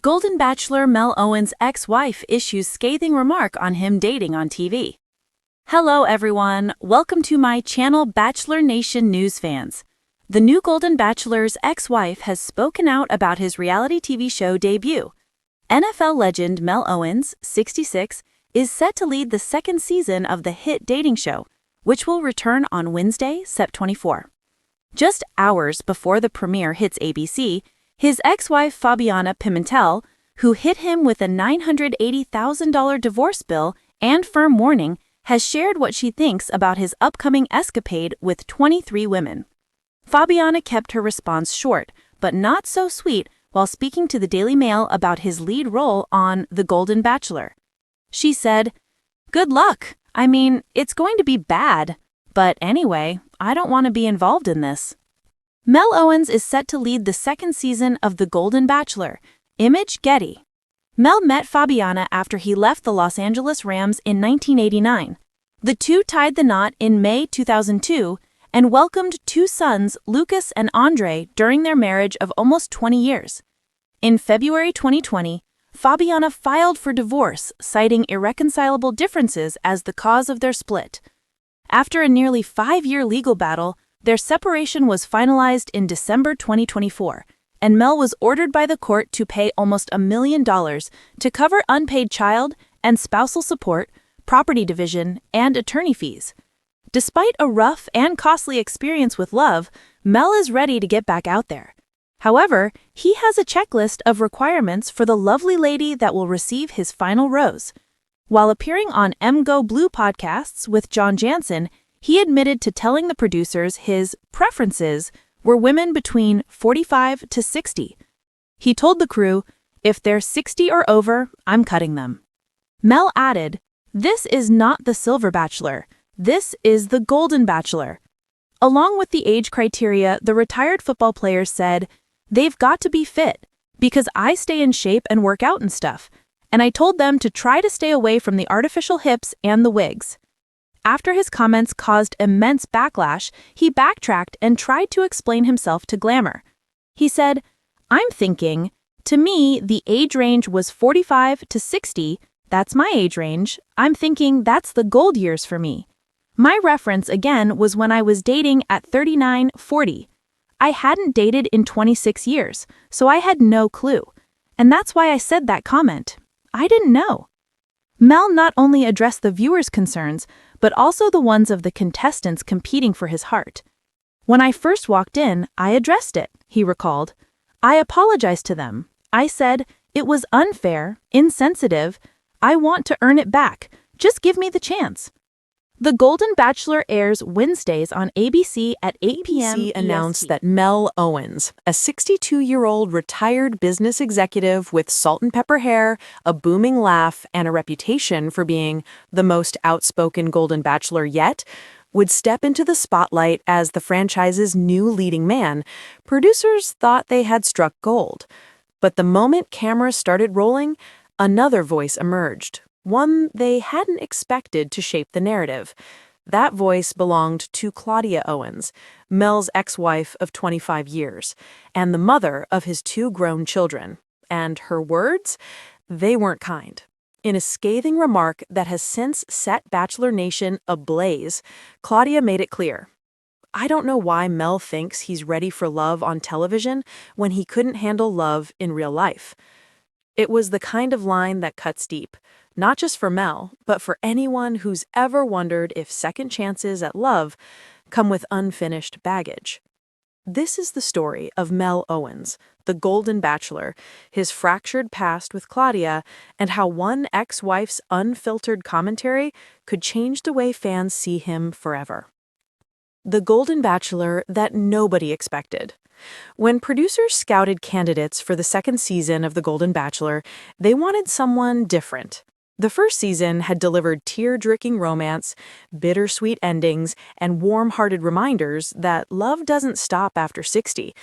Golden Bachelor Mel Owens' ex-wife issues scathing remark on him dating on TV. Hello everyone, welcome to my channel Bachelor Nation News fans. The new Golden Bachelor's ex-wife has spoken out about his reality TV show debut. NFL legend Mel Owens, 66, is set to lead the second season of the hit dating show, which will return on Wednesday, Sept. 24. Just hours before the premiere hits ABC, his ex-wife Fabiana Pimentel, who hit him with a $980,000 divorce bill and firm warning, has shared what she thinks about his upcoming escapade with 23 women. Fabiana kept her response short, but not so sweet, while speaking to the Daily Mail about his lead role on The Golden Bachelor. She said, "Good luck. I mean, it's going to be bad. But anyway, I don't want to be involved in this." Mel Owens is set to lead the second season of The Golden Bachelor. Image Getty. Mel met Fabiana after he left the Los Angeles Rams in 1989. The two tied the knot in May 2002 and welcomed two sons, Lucas and Andre, during their marriage of almost 20 years. In February 2020, Fabiana filed for divorce, citing irreconcilable differences as the cause of their split. After a nearly 5-year legal battle, their separation was finalized in December 2024, and Mel was ordered by the court to pay almost $1 million to cover unpaid child and spousal support, property division, and attorney fees. Despite a rough and costly experience with love, Mel is ready to get back out there. However, he has a checklist of requirements for the lovely lady that will receive his final rose. While appearing on Go Blue podcasts with John Jansen, he admitted to telling the producers his preferences were women between 45 to 60. He told the crew, "If they're 60 or over, I'm cutting them." Mel added, "This is not the Silver Bachelor. This is the Golden Bachelor." Along with the age criteria, the retired football player said, "They've got to be fit, because I stay in shape and work out and stuff, and I told them to try to stay away from the artificial hips and the wigs." After his comments caused immense backlash, he backtracked and tried to explain himself to Glamour. He said, "I'm thinking, to me, the age range was 45 to 60. That's my age range. I'm thinking that's the gold years for me. My reference, again, was when I was dating at 39, 40. I hadn't dated in 26 years, so I had no clue. And that's why I said that comment. I didn't know." Mel not only addressed the viewers' concerns, but also the ones of the contestants competing for his heart. "When I first walked in, I addressed it," he recalled. "I apologized to them. I said, it was unfair, insensitive. I want to earn it back. Just give me the chance." The Golden Bachelor airs Wednesdays on ABC at 8 p.m. ABC announced that Mel Owens, a 62-year-old retired business executive with salt and pepper hair, a booming laugh, and a reputation for being the most outspoken Golden Bachelor yet, would step into the spotlight as the franchise's new leading man. Producers thought they had struck gold. But the moment cameras started rolling, another voice emerged. One they hadn't expected to shape the narrative. That voice belonged to Claudia Owens, Mel's ex-wife of 25 years, and the mother of his 2 grown children. And her words? They weren't kind. In a scathing remark that has since set Bachelor Nation ablaze, Claudia made it clear. "I don't know why Mel thinks he's ready for love on television when he couldn't handle love in real life." It was the kind of line that cuts deep. Not just for Mel, but for anyone who's ever wondered if second chances at love come with unfinished baggage. This is the story of Mel Owens, the Golden Bachelor, his fractured past with Claudia, and how one ex-wife's unfiltered commentary could change the way fans see him forever. The Golden Bachelor that nobody expected. When producers scouted candidates for the second season of The Golden Bachelor, they wanted someone different. The first season had delivered tear-jerking romance, bittersweet endings, and warm-hearted reminders that love doesn't stop after 60.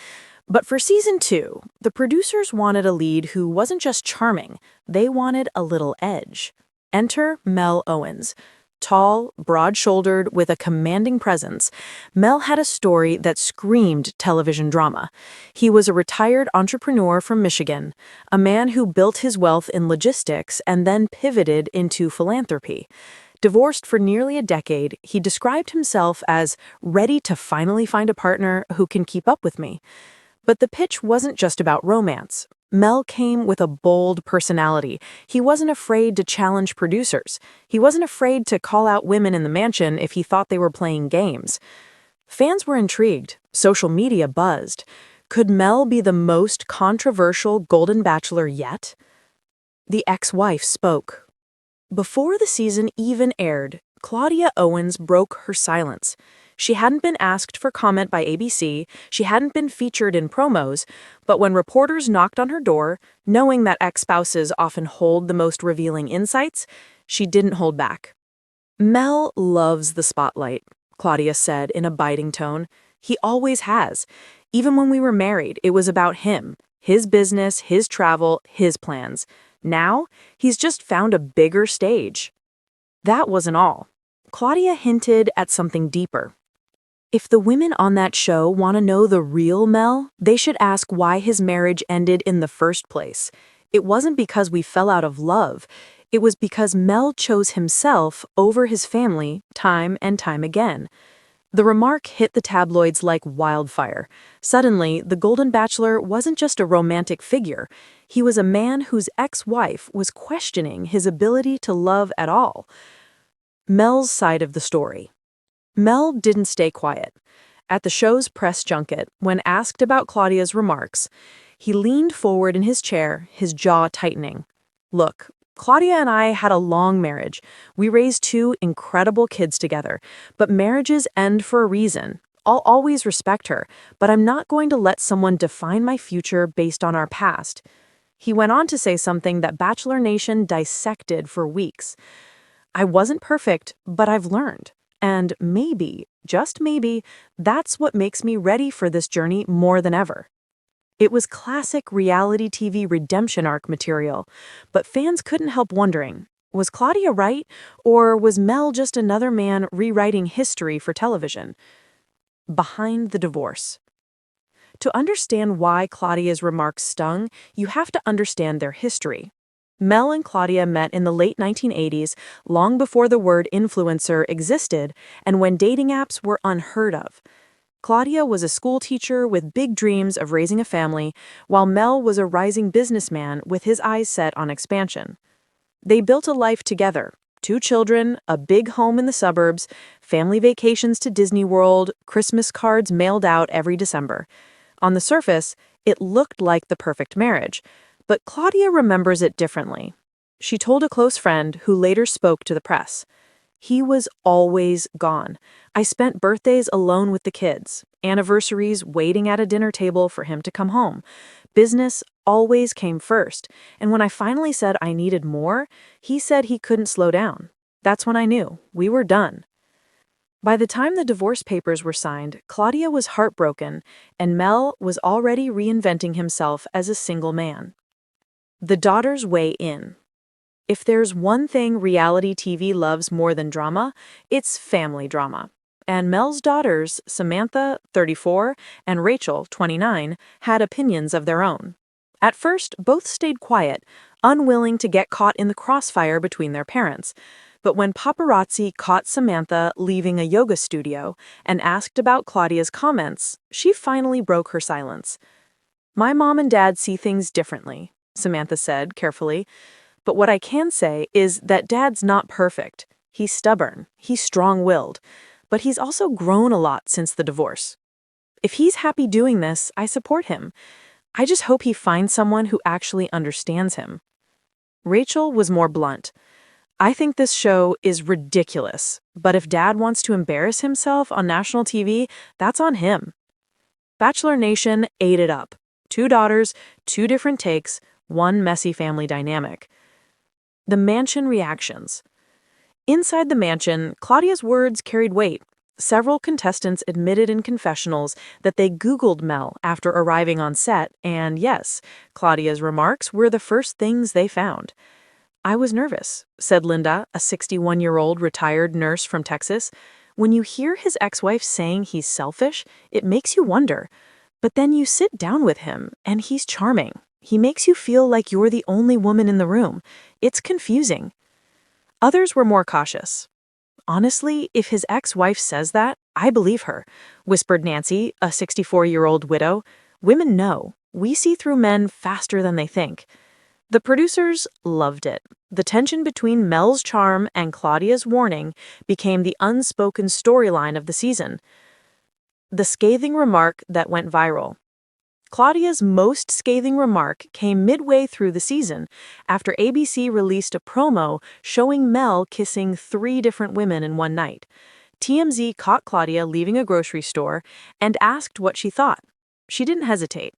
But for season 2, the producers wanted a lead who wasn't just charming, they wanted a little edge. Enter Mel Owens. Tall, broad-shouldered, with a commanding presence, Mel had a story that screamed television drama. He was a retired entrepreneur from Michigan, a man who built his wealth in logistics and then pivoted into philanthropy. Divorced for nearly a decade, he described himself as ready to finally find a partner who can keep up with me. But the pitch wasn't just about romance. Mel came with a bold personality. He wasn't afraid to challenge producers. He wasn't afraid to call out women in the mansion if he thought they were playing games. Fans were intrigued. Social media buzzed. Could Mel be the most controversial Golden Bachelor yet? The ex-wife spoke. Before the season even aired, Claudia Owens broke her silence. She hadn't been asked for comment by ABC, she hadn't been featured in promos, but when reporters knocked on her door, knowing that ex-spouses often hold the most revealing insights, she didn't hold back. "Mel loves the spotlight," Claudia said in a biting tone. "He always has. Even when we were married, it was about him, his business, his travel, his plans. Now, he's just found a bigger stage." That wasn't all. Claudia hinted at something deeper. If the women on that show want to know the real Mel, they should ask why his marriage ended in the first place. It wasn't because we fell out of love. It was because Mel chose himself over his family time and time again. The remark hit the tabloids like wildfire. Suddenly, the Golden Bachelor wasn't just a romantic figure. He was a man whose ex-wife was questioning his ability to love at all. Mel's side of the story. Mel didn't stay quiet. At the show's press junket, when asked about Claudia's remarks, he leaned forward in his chair, his jaw tightening. "Look, Claudia and I had a long marriage. We raised 2 incredible kids together, but marriages end for a reason. I'll always respect her, but I'm not going to let someone define my future based on our past." He went on to say something that Bachelor Nation dissected for weeks. "I wasn't perfect, but I've learned. And maybe, just maybe, that's what makes me ready for this journey more than ever." It was classic reality TV redemption arc material, but fans couldn't help wondering, was Claudia right, or was Mel just another man rewriting history for television? Behind the divorce. To understand why Claudia's remarks stung, you have to understand their history. Mel and Claudia met in the late 1980s, long before the word influencer existed and when dating apps were unheard of. Claudia was a school teacher with big dreams of raising a family, while Mel was a rising businessman with his eyes set on expansion. They built a life together, 2 children, a big home in the suburbs, family vacations to Disney World, Christmas cards mailed out every December. On the surface, it looked like the perfect marriage. But Claudia remembers it differently. She told a close friend who later spoke to the press. "He was always gone. I spent birthdays alone with the kids, anniversaries waiting at a dinner table for him to come home. Business always came first, and when I finally said I needed more, he said he couldn't slow down. That's when I knew we were done." By the time the divorce papers were signed, Claudia was heartbroken, and Mel was already reinventing himself as a single man. The daughters weigh in. If there's one thing reality TV loves more than drama, it's family drama. And Mel's daughters, Samantha, 34, and Rachel, 29, had opinions of their own. At first, both stayed quiet, unwilling to get caught in the crossfire between their parents. But when paparazzi caught Samantha leaving a yoga studio and asked about Claudia's comments, she finally broke her silence. "My mom and dad see things differently," Samantha said carefully. "But what I can say is that Dad's not perfect. He's stubborn, he's strong-willed, but he's also grown a lot since the divorce. If he's happy doing this, I support him. I just hope he finds someone who actually understands him." Rachel was more blunt. "I think this show is ridiculous, but if Dad wants to embarrass himself on national TV, that's on him." Bachelor Nation ate it up. 2 daughters, 2 different takes, 1 messy family dynamic. The mansion reactions. Inside the mansion, Claudia's words carried weight. Several contestants admitted in confessionals that they Googled Mel after arriving on set, and yes, Claudia's remarks were the first things they found. I was nervous, said Linda, a 61-year-old retired nurse from Texas. When you hear his ex-wife saying he's selfish, it makes you wonder. But then you sit down with him, and he's charming. He makes you feel like you're the only woman in the room. It's confusing. Others were more cautious. Honestly, if his ex-wife says that, I believe her, whispered Nancy, a 64-year-old widow. Women know. We see through men faster than they think. The producers loved it. The tension between Mel's charm and Claudia's warning became the unspoken storyline of the season. The scathing remark that went viral. Claudia's most scathing remark came midway through the season, after ABC released a promo showing Mel kissing 3 different women in one night. TMZ caught Claudia leaving a grocery store and asked what she thought. She didn't hesitate.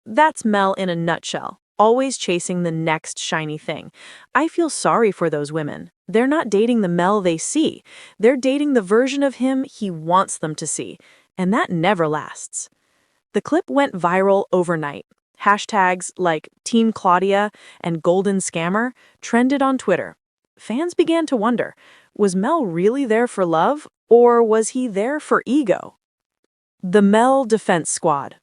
That's Mel in a nutshell, always chasing the next shiny thing. I feel sorry for those women. They're not dating the Mel they see. They're dating the version of him he wants them to see, and that never lasts. The clip went viral overnight. Hashtags like Team Claudia and Golden Scammer trended on Twitter. Fans began to wonder, was Mel really there for love, or was he there for ego? The Mel Defense Squad.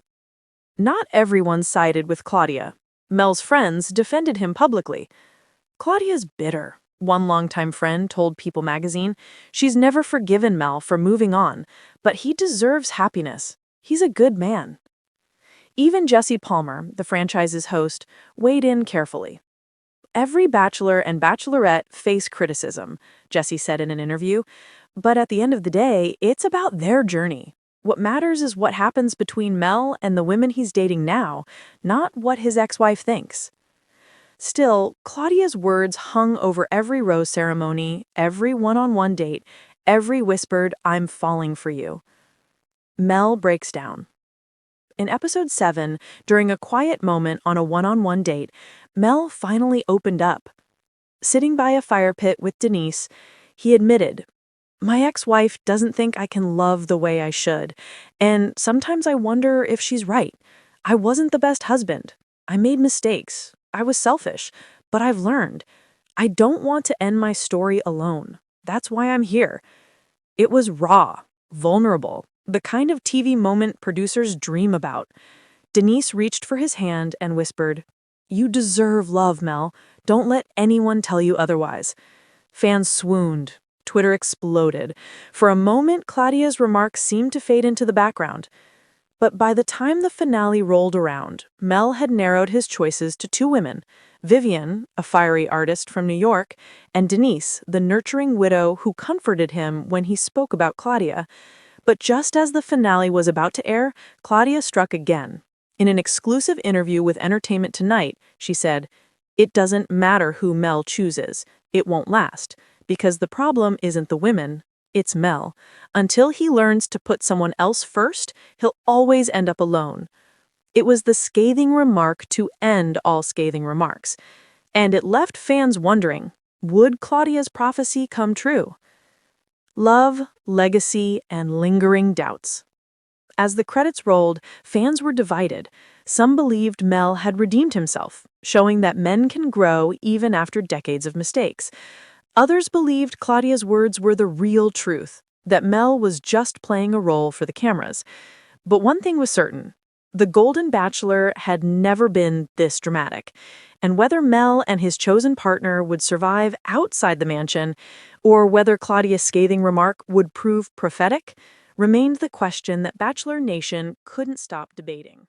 Not everyone sided with Claudia. Mel's friends defended him publicly. Claudia's bitter, one longtime friend told People magazine. She's never forgiven Mel for moving on, but he deserves happiness. He's a good man. Even Jesse Palmer, the franchise's host, weighed in carefully. Every bachelor and bachelorette face criticism, Jesse said in an interview, but at the end of the day, it's about their journey. What matters is what happens between Mel and the women he's dating now, not what his ex-wife thinks. Still, Claudia's words hung over every rose ceremony, every one-on-one date, every whispered, "I'm falling for you." Mel breaks down. In episode 7, during a quiet moment on a one-on-one date, Mel finally opened up. Sitting by a fire pit with Denise, he admitted, "My ex-wife doesn't think I can love the way I should, and sometimes I wonder if she's right. I wasn't the best husband. I made mistakes. I was selfish, but I've learned. I don't want to end my story alone. That's why I'm here." It was raw, vulnerable, the kind of TV moment producers dream about. Denise reached for his hand and whispered, "You deserve love, Mel. Don't let anyone tell you otherwise." Fans swooned. Twitter exploded. For a moment, Claudia's remarks seemed to fade into the background. But by the time the finale rolled around, Mel had narrowed his choices to 2 women, Vivian, a fiery artist from New York, and Denise, the nurturing widow who comforted him when he spoke about Claudia. But just as the finale was about to air, Claudia struck again. In an exclusive interview with Entertainment Tonight, she said, "It doesn't matter who Mel chooses. It won't last. Because the problem isn't the women, it's Mel. Until he learns to put someone else first, he'll always end up alone." It was the scathing remark to end all scathing remarks. And it left fans wondering, would Claudia's prophecy come true? Love, legacy, and lingering doubts. As the credits rolled, fans were divided. Some believed Mel had redeemed himself, showing that men can grow even after decades of mistakes. Others believed Claudia's words were the real truth, that Mel was just playing a role for the cameras. But one thing was certain. The Golden Bachelor had never been this dramatic, and whether Mel and his chosen partner would survive outside the mansion, or whether Claudia's scathing remark would prove prophetic, remained the question that Bachelor Nation couldn't stop debating.